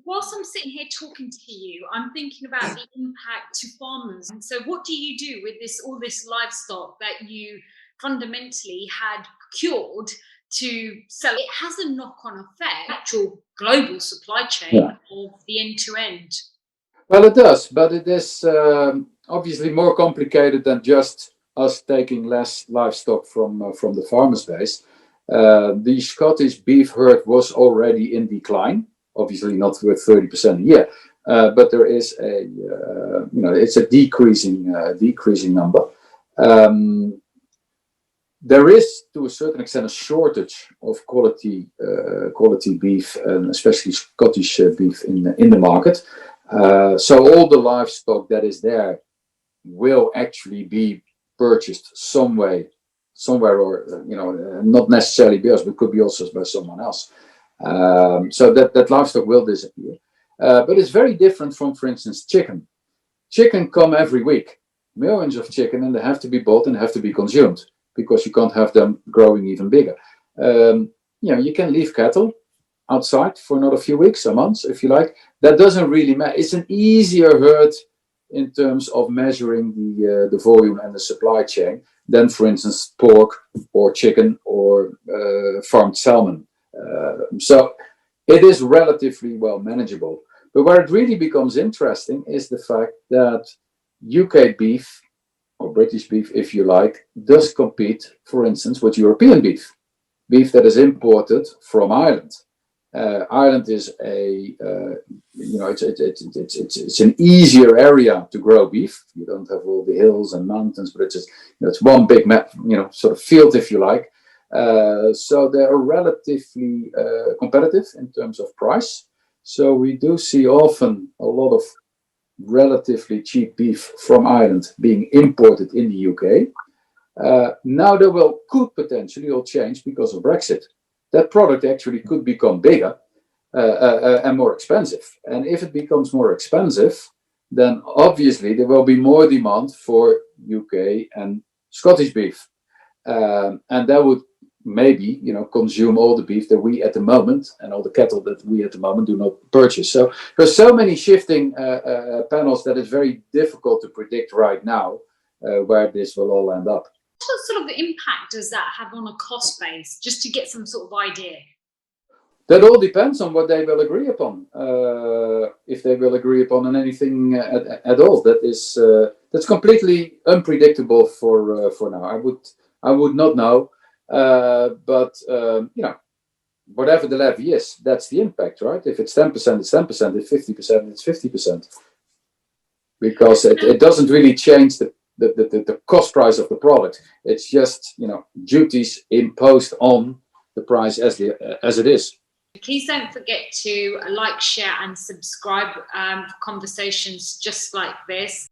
Whilst I'm sitting here talking to you, I'm thinking about the impact to farmers. And so, what do you do with all this livestock that you fundamentally had procured to sell? It has a knock-on effect, actual global supply chain Yeah. of the end-to-end. Well, it does, but it is obviously more complicated than just us taking less livestock from the farmers' base. The Scottish beef herd was already in decline, obviously not with 30% a year, but there is it's a decreasing number. Um, there is, to a certain extent, a shortage of quality beef, and especially Scottish beef in the market. So all the livestock that is there will actually be purchased somewhere, or not necessarily by us, but could be also by someone else. So that livestock will disappear. But it's very different from, for instance, chicken. Chicken come every week, millions of chicken, and they have to be bought and have to be consumed because you can't have them growing even bigger. You can leave cattle outside for another few weeks or months if you like. That doesn't really matter. It's an easier herd in terms of measuring the volume and the supply chain than, for instance, pork or chicken or farmed salmon. So it is relatively well manageable. But where it really becomes interesting is the fact that UK beef, or British beef, if you like, does compete, for instance, with European beef that is imported from Ireland. Ireland is it's an easier area to grow beef. You don't have all the hills and mountains, but it's one big map, sort of field, if you like. So they are relatively competitive in terms of price. So we do see often a lot of relatively cheap beef from Ireland being imported in the UK. Now there could potentially all change because of Brexit. That product actually could become bigger and more expensive. And if it becomes more expensive, then obviously there will be more demand for UK and Scottish beef. And that would maybe consume all the beef that we at the moment, and all the cattle that we at the moment do not purchase. So there's so many shifting panels that it's very difficult to predict right now where this will all end up. What sort of impact does that have on a cost base, just to get some sort of idea? That all depends on what they will agree upon. If they will agree upon anything at all, that's completely unpredictable for now. I would not know. But whatever the levy is, that's the impact, right? If it's 10%, it's 10%. If 50%, it's 50%. Because it doesn't really change the cost price of the product. It's just duties imposed on the price as it is. Please don't forget to like, share, and subscribe for conversations just like this.